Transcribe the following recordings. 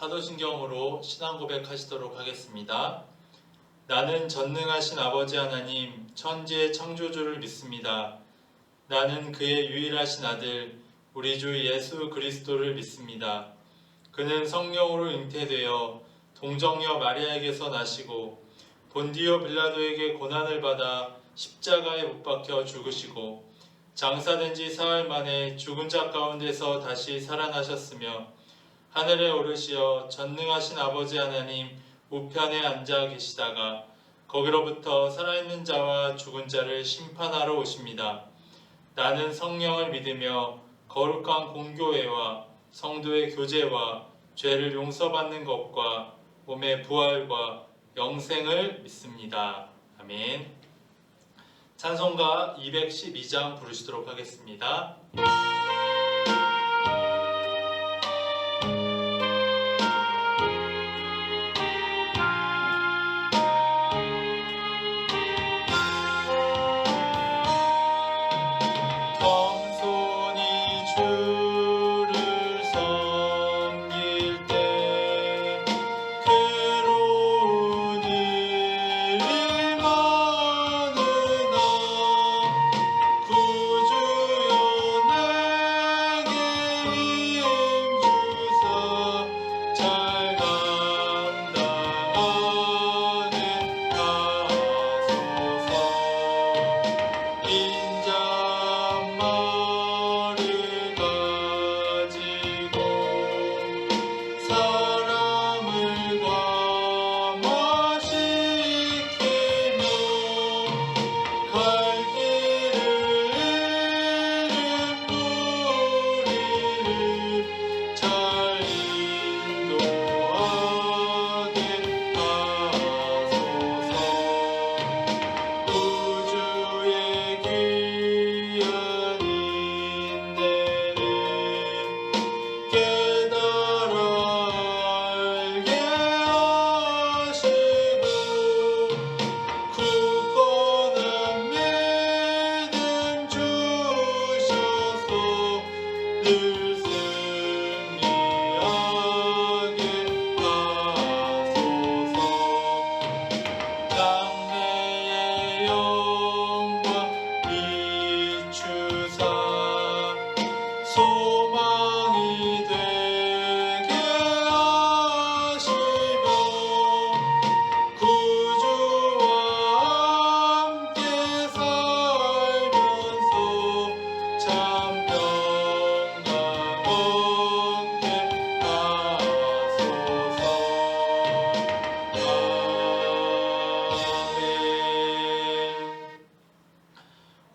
사도신경으로 신앙 고백하시도록 하겠습니다. 나는 전능하신 아버지 하나님, 천지의 창조주를 믿습니다. 나는 그의 유일하신 아들, 우리 주 예수 그리스도를 믿습니다. 그는 성령으로 잉태되어 동정녀 마리아에게서 나시고 본디오 빌라도에게 고난을 받아 십자가에 못 박혀 죽으시고 장사된 지 사흘 만에 죽은 자 가운데서 다시 살아나셨으며 하늘에 오르시어 전능하신 아버지 하나님 우편에 앉아 계시다가 거기로부터 살아있는 자와 죽은 자를 심판하러 오십니다. 나는 성령을 믿으며 거룩한 공교회와 성도의 교제와 죄를 용서받는 것과 몸의 부활과 영생을 믿습니다. 아멘. 찬송가 212장 부르시도록 하겠습니다.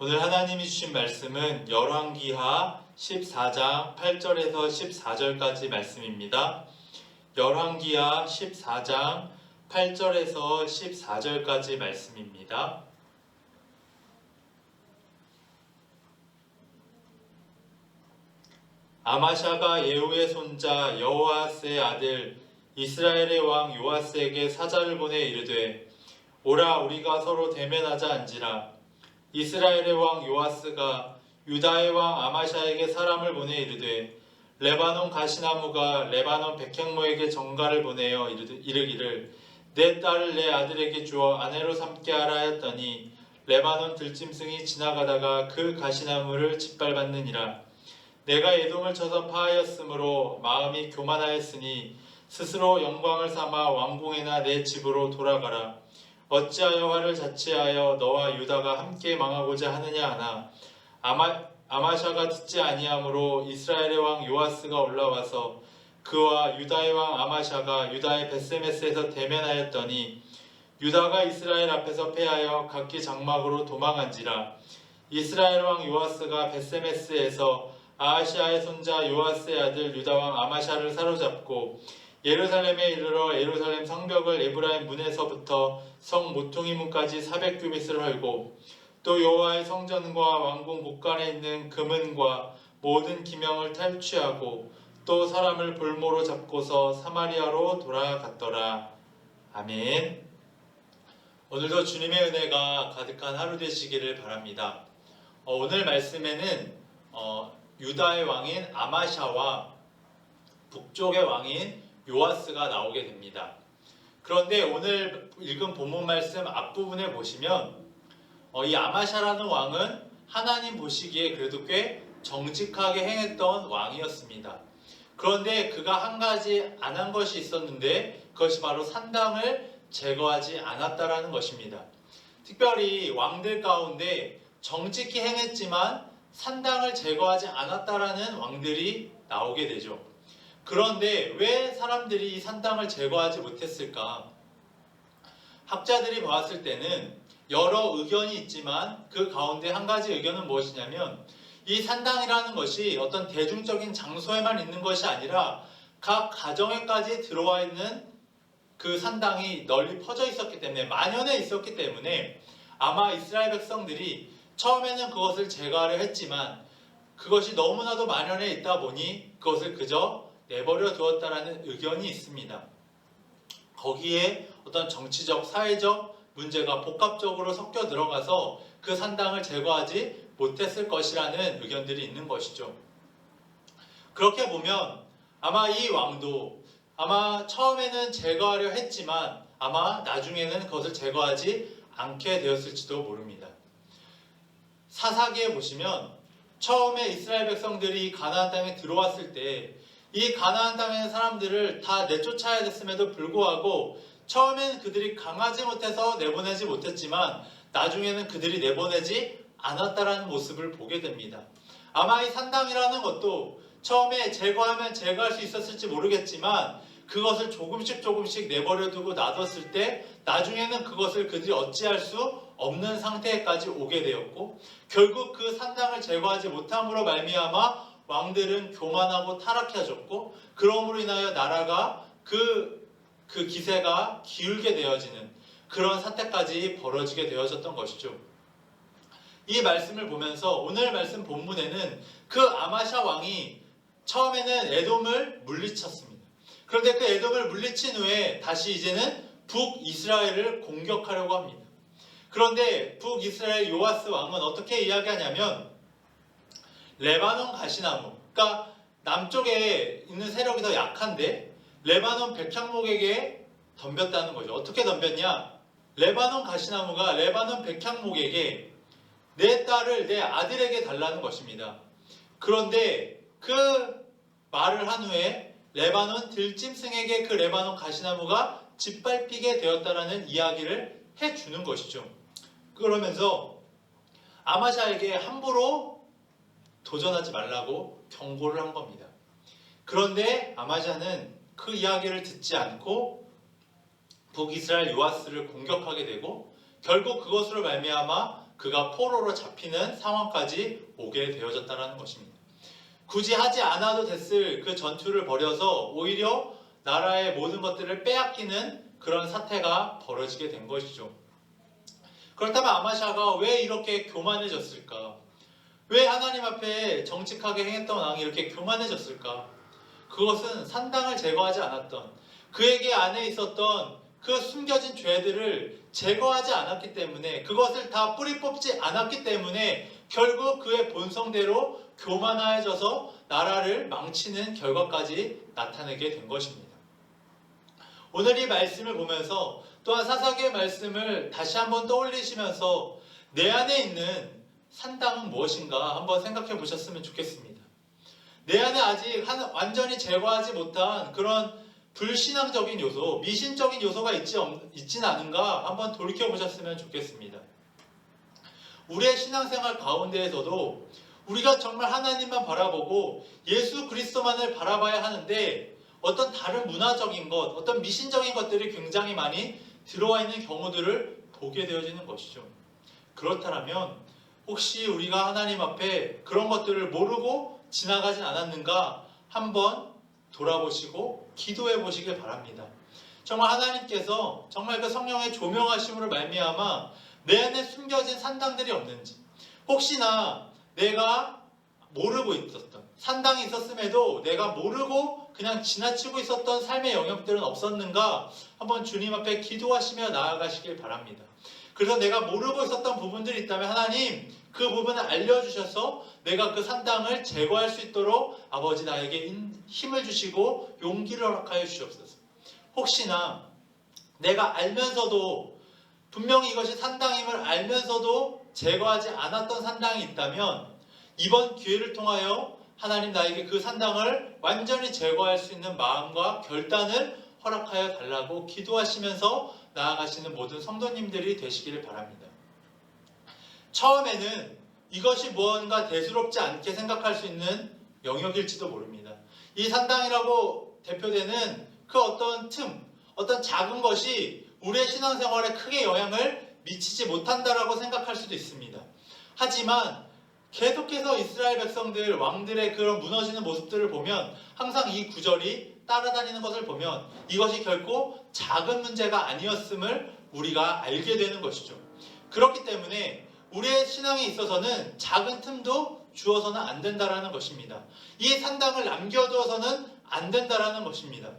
오늘 하나님이 주신 말씀은 열왕기하 14장 8절에서 14절까지 말씀입니다. 열왕기하 14장 8절에서 14절까지 말씀입니다. 아마샤가 예후의 손자 여호아스의 아들 이스라엘의 왕 요아스에게 사자를 보내 이르되 오라 우리가 서로 대면하자 한지라. 이스라엘의 왕 요아스가 유다의 왕 아마샤에게 사람을 보내 이르되 레바논 가시나무가 레바논 백향모에게 전가를 보내어 이르기를 내 딸을 내 아들에게 주어 아내로 삼게 하라 하였더니 레바논 들짐승이 지나가다가 그 가시나무를 짓밟았느니라. 내가 애동을 쳐서 파하였으므로 마음이 교만하였으니 스스로 영광을 삼아 왕궁에나 내 집으로 돌아가라. 어찌하여 화를 자취하여 너와 유다가 함께 망하고자 하느냐 하나 아마샤가 듣지 아니하므로 이스라엘의 왕 요아스가 올라와서 그와 유다의 왕 아마샤가 유다의 벳세메스에서 대면하였더니 유다가 이스라엘 앞에서 패하여 각기 장막으로 도망한지라. 이스라엘 왕 요아스가 벳세메스에서 아하시아의 손자 요아스의 아들 유다 왕 아마샤를 사로잡고 예루살렘에 이르러 예루살렘 성벽을 에브라임 문에서부터 성 모퉁이 문까지 400규빗을 헐고 또 여호와의 성전과 왕궁 곳간에 있는 금은과 모든 기명을 탈취하고 또 사람을 볼모로 잡고서 사마리아로 돌아갔더라. 아멘. 오늘도 주님의 은혜가 가득한 하루 되시기를 바랍니다. 오늘 말씀에는 유다의 왕인 아마샤와 북쪽의 왕인 요아스가 나오게 됩니다. 그런데 오늘 읽은 본문 말씀 앞부분에 보시면 이 아마샤라는 왕은 하나님 보시기에 그래도 꽤 정직하게 행했던 왕이었습니다. 그런데 그가 한 가지 안 한 것이 있었는데 그것이 바로 산당을 제거하지 않았다라는 것입니다. 특별히 왕들 가운데 정직히 행했지만 산당을 제거하지 않았다라는 왕들이 나오게 되죠. 그런데 왜 사람들이 이 산당을 제거하지 못했을까? 학자들이 보았을 때는 여러 의견이 있지만 그 가운데 한 가지 의견은 무엇이냐면 이 산당이라는 것이 어떤 대중적인 장소에만 있는 것이 아니라 각 가정에까지 들어와 있는 그 산당이 널리 퍼져 있었기 때문에, 만연해 있었기 때문에 아마 이스라엘 백성들이 처음에는 그것을 제거하려 했지만 그것이 너무나도 만연해 있다 보니 그것을 그저 내버려 두었다라는 의견이 있습니다. 거기에 어떤 정치적, 사회적 문제가 복합적으로 섞여 들어가서 그 산당을 제거하지 못했을 것이라는 의견들이 있는 것이죠. 그렇게 보면 아마 이 왕도 아마 처음에는 제거하려 했지만 아마 나중에는 그것을 제거하지 않게 되었을지도 모릅니다. 사사기에 보시면 처음에 이스라엘 백성들이 가나안 땅에 들어왔을 때 이 가나안 땅에 있는 사람들을 다 내쫓아야 됐음에도 불구하고 처음에는 그들이 강하지 못해서 내보내지 못했지만 나중에는 그들이 내보내지 않았다라는 모습을 보게 됩니다. 아마 이 산당이라는 것도 처음에 제거하면 제거할 수 있었을지 모르겠지만 그것을 조금씩 내버려두고 놔뒀을 때 나중에는 그것을 그들이 어찌할 수 없는 상태까지 오게 되었고 결국 그 산당을 제거하지 못함으로 말미암아 왕들은 교만하고 타락해졌고 그러므로 인하여 나라가 그 기세가 기울게 되어지는 그런 사태까지 벌어지게 되어졌던 것이죠. 이 말씀을 보면서 오늘 말씀 본문에는 그 아마샤 왕이 처음에는 에돔을 물리쳤습니다. 그런데 그 에돔을 물리친 후에 다시 이제는 북이스라엘을 공격하려고 합니다. 그런데 북이스라엘 요아스 왕은 어떻게 이야기하냐면 레바논 가시나무, 그러니까 남쪽에 있는 세력이 더 약한데 레바논 백향목에게 덤볐다는 거죠. 어떻게 덤볐냐? 레바논 가시나무가 레바논 백향목에게 내 딸을 내 아들에게 달라는 것입니다. 그런데 그 말을 한 후에 레바논 들짐승에게 그 레바논 가시나무가 짓밟히게 되었다라는 이야기를 해주는 것이죠. 그러면서 아마샤에게 함부로 도전하지 말라고 경고를 한 겁니다. 그런데 아마샤는 그 이야기를 듣지 않고 북이스라엘 요아스를 공격하게 되고 결국 그것으로 말미암아 그가 포로로 잡히는 상황까지 오게 되어졌다는 것입니다. 굳이 하지 않아도 됐을 그 전투를 벌여서 오히려 나라의 모든 것들을 빼앗기는 그런 사태가 벌어지게 된 것이죠. 그렇다면 아마샤가 왜 이렇게 교만해졌을까? 왜 하나님 앞에 정직하게 행했던 왕이 이렇게 교만해졌을까? 그것은 산당을 제거하지 않았던 그에게 안에 있었던 그 숨겨진 죄들을 제거하지 않았기 때문에 그것을 다 뿌리 뽑지 않았기 때문에 결국 그의 본성대로 교만해져서 나라를 망치는 결과까지 나타내게 된 것입니다. 오늘 이 말씀을 보면서 또한 사사기의 말씀을 다시 한번 떠올리시면서 내 안에 있는 산당은 무엇인가 한번 생각해 보셨으면 좋겠습니다. 내 안에 아직 완전히 제거하지 못한 그런 불신앙적인 요소, 미신적인 요소가 있진 않은가 한번 돌이켜 보셨으면 좋겠습니다. 우리의 신앙생활 가운데에서도 우리가 정말 하나님만 바라보고 예수 그리스도만을 바라봐야 하는데 어떤 다른 문화적인 것, 어떤 미신적인 것들이 굉장히 많이 들어와 있는 경우들을 보게 되어지는 것이죠. 그렇다면 혹시 우리가 하나님 앞에 그런 것들을 모르고 지나가진 않았는가 한번 돌아보시고 기도해 보시길 바랍니다. 정말 하나님께서 정말 그 성령의 조명하심으로 말미암아 내 안에 숨겨진 산당들이 없는지, 혹시나 내가 모르고 있었던 산당이 있었음에도 내가 모르고 그냥 지나치고 있었던 삶의 영역들은 없었는가 한번 주님 앞에 기도하시며 나아가시길 바랍니다. 그래서 내가 모르고 있었던 부분들이 있다면 하나님 그 부분을 알려주셔서 내가 그 산당을 제거할 수 있도록 아버지 나에게 힘을 주시고 용기를 허락하여 주시옵소서. 혹시나 내가 알면서도 분명히 이것이 산당임을 알면서도 제거하지 않았던 산당이 있다면 이번 기회를 통하여 하나님 나에게 그 산당을 완전히 제거할 수 있는 마음과 결단을 허락하여 달라고 기도하시면서 나아가시는 모든 성도님들이 되시기를 바랍니다. 처음에는 이것이 무언가 대수롭지 않게 생각할 수 있는 영역일지도 모릅니다. 이 산당이라고 대표되는 그 어떤 어떤 작은 것이 우리의 신앙생활에 크게 영향을 미치지 못한다라고 생각할 수도 있습니다. 하지만 계속해서 이스라엘 백성들, 왕들의 그런 무너지는 모습들을 보면 항상 이 구절이 따라다니는 것을 보면 이것이 결코 작은 문제가 아니었음을 우리가 알게 되는 것이죠. 그렇기 때문에 우리의 신앙에 있어서는 작은 틈도 주어서는 안 된다라는 것입니다. 이 산당을 남겨두어서는 안 된다라는 것입니다.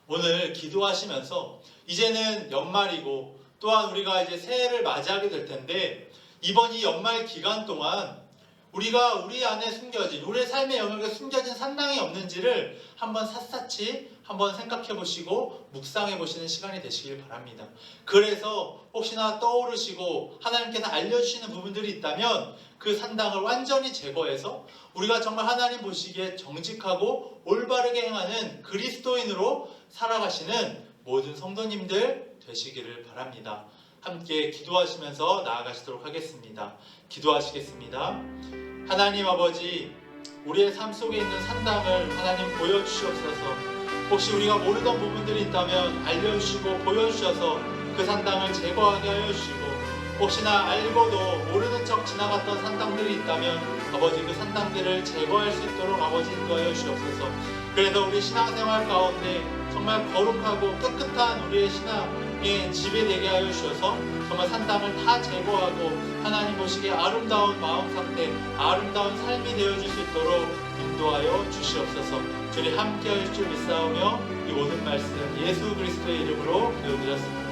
오늘 기도하시면서 이제는 연말이고 또한 우리가 이제 새해를 맞이하게 될 텐데 이번 이 연말 기간 동안 우리가 우리 안에 숨겨진 우리의 삶의 영역에 숨겨진 산당이 없는지를 한번 샅샅이 한번 생각해 보시고 묵상해 보시는 시간이 되시길 바랍니다. 그래서 혹시나 떠오르시고 하나님께서 알려주시는 부분들이 있다면 그 산당을 완전히 제거해서 우리가 정말 하나님 보시기에 정직하고 올바르게 행하는 그리스도인으로 살아가시는 모든 성도님들 되시기를 바랍니다. 함께 기도하시면서 나아가시도록 하겠습니다. 기도하시겠습니다. 하나님 아버지, 우리의 삶 속에 있는 산당을 하나님 보여주시옵소서. 혹시 우리가 모르던 부분들이 있다면 알려주시고 보여주셔서 그 산당을 제거하게 하여 주시고, 혹시나 알고도 모르는 척 지나갔던 산당들이 있다면 아버지 그 산당들을 제거할 수 있도록 아버지 인도하여 주시옵소서. 그래서 우리 신앙생활 가운데 정말 거룩하고 깨끗한 우리의 신앙의 지배되게 하여 주셔서 정말 산당을 다 제거하고 하나님 보시기에 아름다운 마음 상태, 아름다운 삶이 되어줄 수 있도록 인도하여 주시옵소서. 주님 함께 하실 줄 믿사오며 이 모든 말씀 예수 그리스도의 이름으로 기도드렸습니다.